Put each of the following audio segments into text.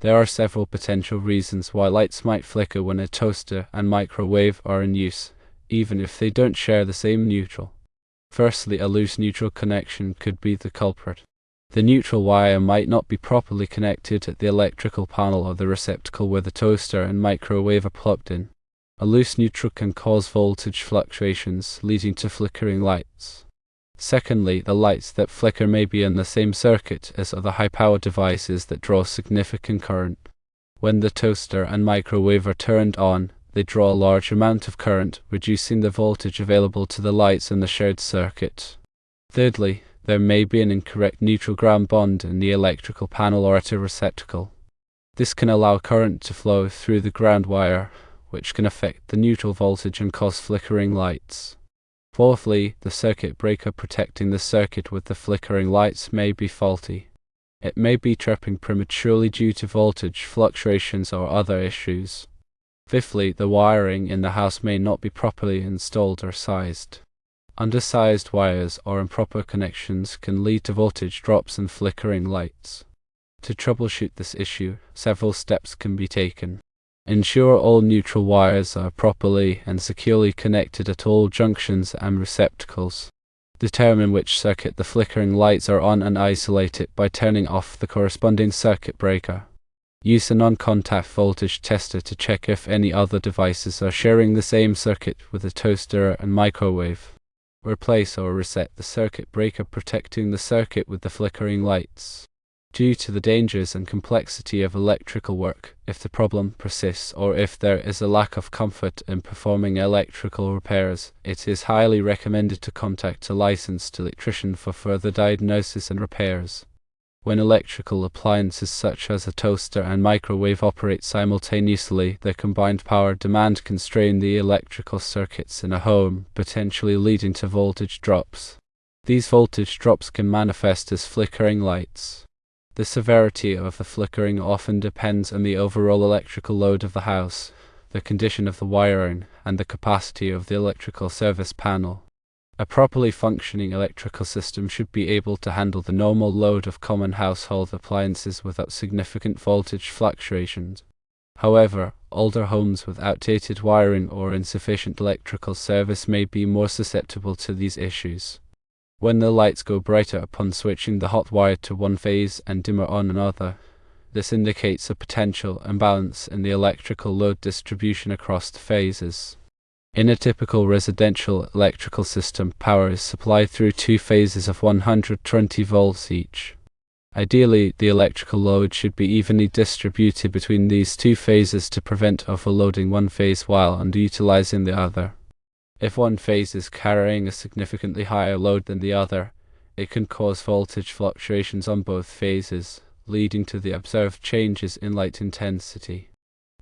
There are several potential reasons why lights might flicker when a toaster and microwave are in use, even if they don't share the same neutral. Firstly, a loose neutral connection could be the culprit. The neutral wire might not be properly connected at the electrical panel or the receptacle where the toaster and microwave are plugged in. A loose neutral can cause voltage fluctuations, leading to flickering lights. Secondly, the lights that flicker may be in the same circuit as other high-power devices that draw significant current. When the toaster and microwave are turned on, they draw a large amount of current, reducing the voltage available to the lights in the shared circuit. Thirdly, there may be an incorrect neutral-ground bond in the electrical panel or at a receptacle. This can allow current to flow through the ground wire, which can affect the neutral voltage and cause flickering lights. Fourthly, the circuit breaker protecting the circuit with the flickering lights may be faulty. It may be tripping prematurely due to voltage fluctuations or other issues. Fifthly, the wiring in the house may not be properly installed or sized. Undersized wires or improper connections can lead to voltage drops and flickering lights. To troubleshoot this issue, several steps can be taken. Ensure all neutral wires are properly and securely connected at all junctions and receptacles. Determine which circuit the flickering lights are on and isolate it by turning off the corresponding circuit breaker. Use a non-contact voltage tester to check if any other devices are sharing the same circuit with the toaster and microwave. Replace or reset the circuit breaker protecting the circuit with the flickering lights. Due to the dangers and complexity of electrical work, if the problem persists or if there is a lack of comfort in performing electrical repairs, it is highly recommended to contact a licensed electrician for further diagnosis and repairs. When electrical appliances such as a toaster and microwave operate simultaneously, their combined power demand can strain the electrical circuits in a home, potentially leading to voltage drops. These voltage drops can manifest as flickering lights. The severity of the flickering often depends on the overall electrical load of the house, the condition of the wiring, and the capacity of the electrical service panel. A properly functioning electrical system should be able to handle the normal load of common household appliances without significant voltage fluctuations. However, older homes with outdated wiring or insufficient electrical service may be more susceptible to these issues. When the lights go brighter upon switching the hot wire to one phase and dimmer on another, this indicates a potential imbalance in the electrical load distribution across the phases. In a typical residential electrical system, power is supplied through two phases of 120 volts each. Ideally, the electrical load should be evenly distributed between these two phases to prevent overloading one phase while underutilizing the other. If one phase is carrying a significantly higher load than the other, it can cause voltage fluctuations on both phases, leading to the observed changes in light intensity.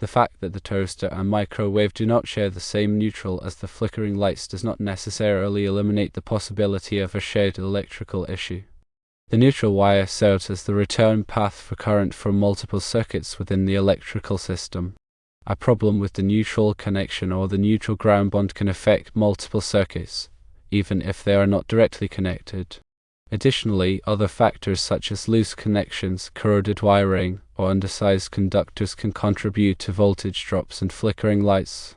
The fact that the toaster and microwave do not share the same neutral as the flickering lights does not necessarily eliminate the possibility of a shared electrical issue. The neutral wire serves as the return path for current from multiple circuits within the electrical system. A problem with the neutral connection or the neutral ground bond can affect multiple circuits, even if they are not directly connected. Additionally, other factors such as loose connections, corroded wiring, or undersized conductors can contribute to voltage drops and flickering lights.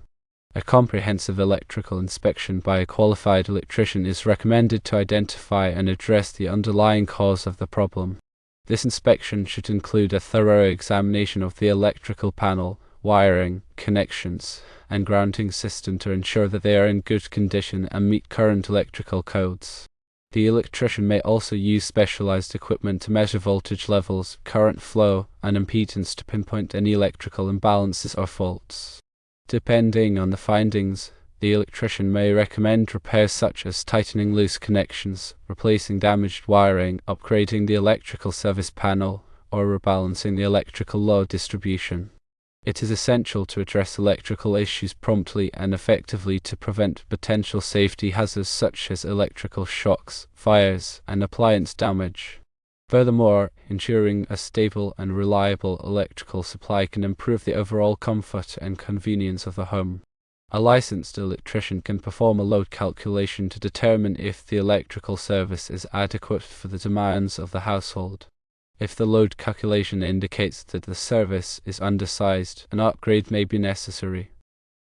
A comprehensive electrical inspection by a qualified electrician is recommended to identify and address the underlying cause of the problem. This inspection should include a thorough examination of the electrical panel, wiring, connections, and grounding system to ensure that they are in good condition and meet current electrical codes. The electrician may also use specialized equipment to measure voltage levels, current flow, and impedance to pinpoint any electrical imbalances or faults. Depending on the findings, the electrician may recommend repairs such as tightening loose connections, replacing damaged wiring, upgrading the electrical service panel, or rebalancing the electrical load distribution. It is essential to address electrical issues promptly and effectively to prevent potential safety hazards such as electrical shocks, fires, and appliance damage. Furthermore, ensuring a stable and reliable electrical supply can improve the overall comfort and convenience of the home. A licensed electrician can perform a load calculation to determine if the electrical service is adequate for the demands of the household. If the load calculation indicates that the service is undersized, an upgrade may be necessary.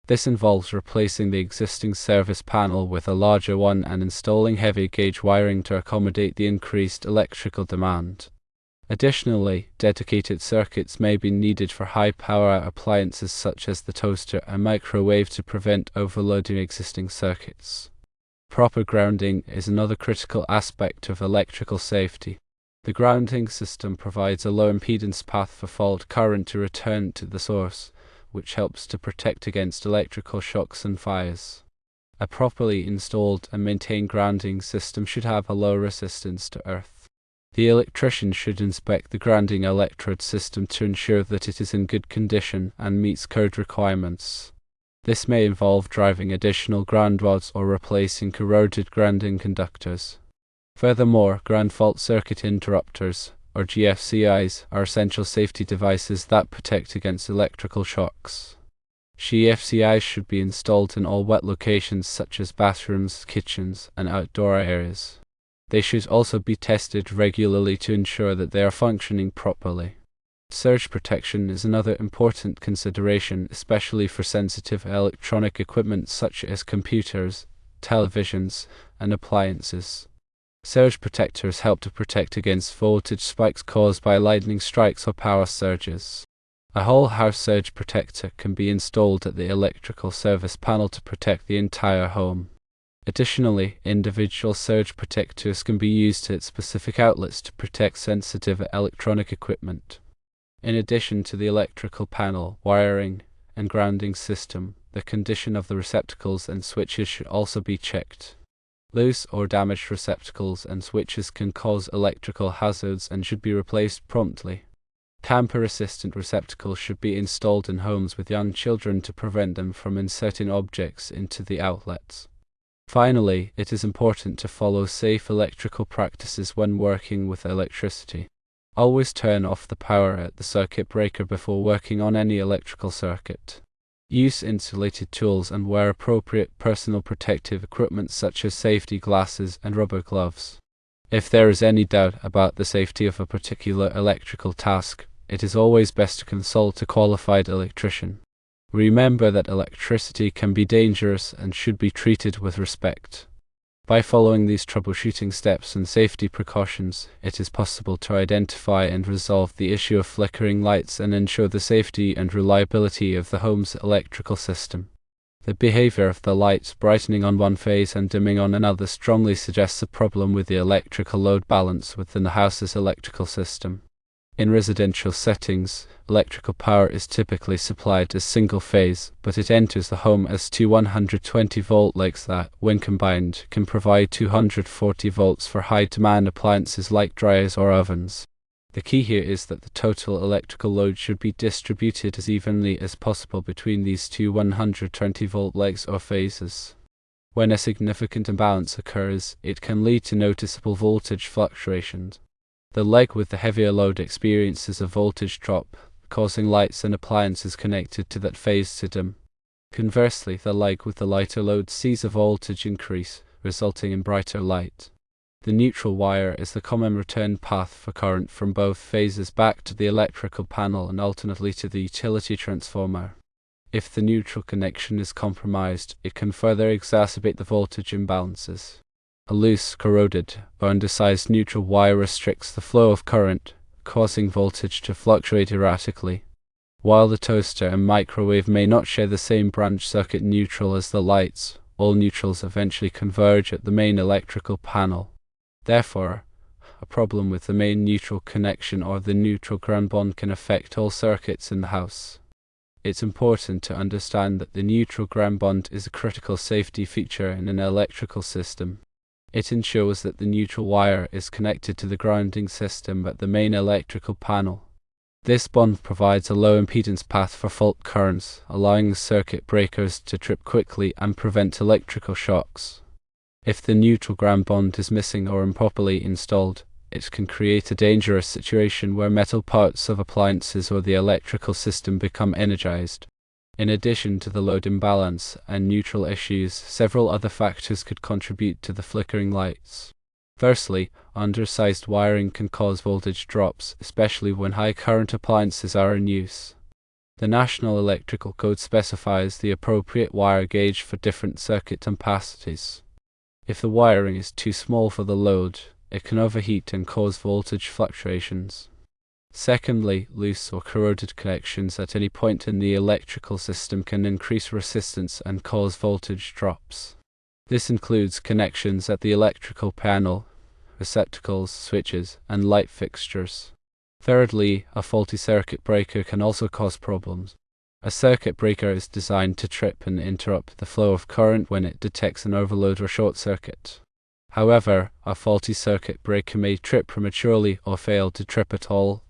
This involves replacing the existing service panel with a larger one and installing heavy gauge wiring to accommodate the increased electrical demand. Additionally, dedicated circuits may be needed for high-power appliances such as the toaster and microwave to prevent overloading existing circuits. Proper grounding is another critical aspect of electrical safety. The grounding system provides a low impedance path for fault current to return to the source, which helps to protect against electrical shocks and fires. A properly installed and maintained grounding system should have a low resistance to earth. The electrician should inspect the grounding electrode system to ensure that it is in good condition and meets code requirements. This may involve driving additional ground rods or replacing corroded grounding conductors. Furthermore, ground fault circuit interrupters, or GFCIs, are essential safety devices that protect against electrical shocks. GFCIs should be installed in all wet locations such as bathrooms, kitchens, and outdoor areas. They should also be tested regularly to ensure that they are functioning properly. Surge protection is another important consideration, especially for sensitive electronic equipment such as computers, televisions, and appliances. Surge protectors help to protect against voltage spikes caused by lightning strikes or power surges. A whole house surge protector can be installed at the electrical service panel to protect the entire home. Additionally, individual surge protectors can be used at specific outlets to protect sensitive electronic equipment. In addition to the electrical panel, wiring, and grounding system, the condition of the receptacles and switches should also be checked. Loose or damaged receptacles and switches can cause electrical hazards and should be replaced promptly. Tamper-resistant receptacles should be installed in homes with young children to prevent them from inserting objects into the outlets. Finally, it is important to follow safe electrical practices when working with electricity. Always turn off the power at the circuit breaker before working on any electrical circuit. Use insulated tools and wear appropriate personal protective equipment such as safety glasses and rubber gloves. If there is any doubt about the safety of a particular electrical task, it is always best to consult a qualified electrician. Remember that electricity can be dangerous and should be treated with respect. By following these troubleshooting steps and safety precautions, it is possible to identify and resolve the issue of flickering lights and ensure the safety and reliability of the home's electrical system. The behavior of the lights brightening on one phase and dimming on another strongly suggests a problem with the electrical load balance within the house's electrical system. In residential settings, electrical power is typically supplied as single phase, but it enters the home as two 120-volt legs that, when combined, can provide 240 volts for high-demand appliances like dryers or ovens. The key here is that the total electrical load should be distributed as evenly as possible between these two 120-volt legs or phases. When a significant imbalance occurs, it can lead to noticeable voltage fluctuations. The leg with the heavier load experiences a voltage drop, causing lights and appliances connected to that phase to dim. Conversely, the leg with the lighter load sees a voltage increase, resulting in brighter light. The neutral wire is the common return path for current from both phases back to the electrical panel and ultimately to the utility transformer. If the neutral connection is compromised, it can further exacerbate the voltage imbalances. A loose, corroded, or undersized neutral wire restricts the flow of current, causing voltage to fluctuate erratically. While the toaster and microwave may not share the same branch circuit neutral as the lights, all neutrals eventually converge at the main electrical panel. Therefore, a problem with the main neutral connection or the neutral ground bond can affect all circuits in the house. It's important to understand that the neutral ground bond is a critical safety feature in an electrical system. It ensures that the neutral wire is connected to the grounding system at the main electrical panel. This bond provides a low impedance path for fault currents, allowing the circuit breakers to trip quickly and prevent electrical shocks. If the neutral ground bond is missing or improperly installed, it can create a dangerous situation where metal parts of appliances or the electrical system become energized. In addition to the load imbalance and neutral issues, several other factors could contribute to the flickering lights. Firstly, undersized wiring can cause voltage drops, especially when high current appliances are in use. The National Electrical Code specifies the appropriate wire gauge for different circuit capacities. If the wiring is too small for the load, it can overheat and cause voltage fluctuations. Secondly, loose or corroded connections at any point in the electrical system can increase resistance and cause voltage drops. This includes connections at the electrical panel, receptacles, switches, and light fixtures. Thirdly, a faulty circuit breaker can also cause problems. A circuit breaker is designed to trip and interrupt the flow of current when it detects an overload or short circuit. However, a faulty circuit breaker may trip prematurely or fail to trip at all,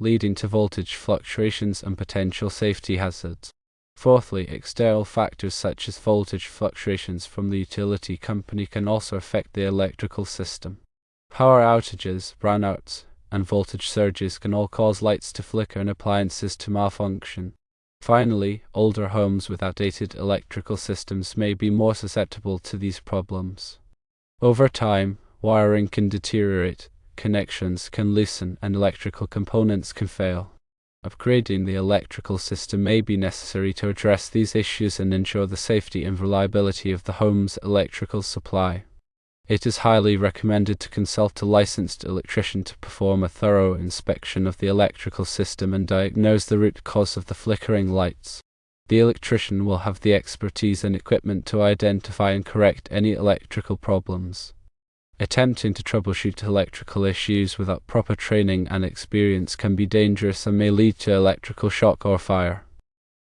leading to voltage fluctuations and potential safety hazards. Fourthly, external factors such as voltage fluctuations from the utility company can also affect the electrical system. Power outages, brownouts, and voltage surges can all cause lights to flicker and appliances to malfunction. Finally, older homes with outdated electrical systems may be more susceptible to these problems. Over time, wiring can deteriorate, connections can loosen, and electrical components can fail. Upgrading the electrical system may be necessary to address these issues and ensure the safety and reliability of the home's electrical supply. It is highly recommended to consult a licensed electrician to perform a thorough inspection of the electrical system and diagnose the root cause of the flickering lights. The electrician will have the expertise and equipment to identify and correct any electrical problems. Attempting to troubleshoot electrical issues without proper training and experience can be dangerous and may lead to electrical shock or fire.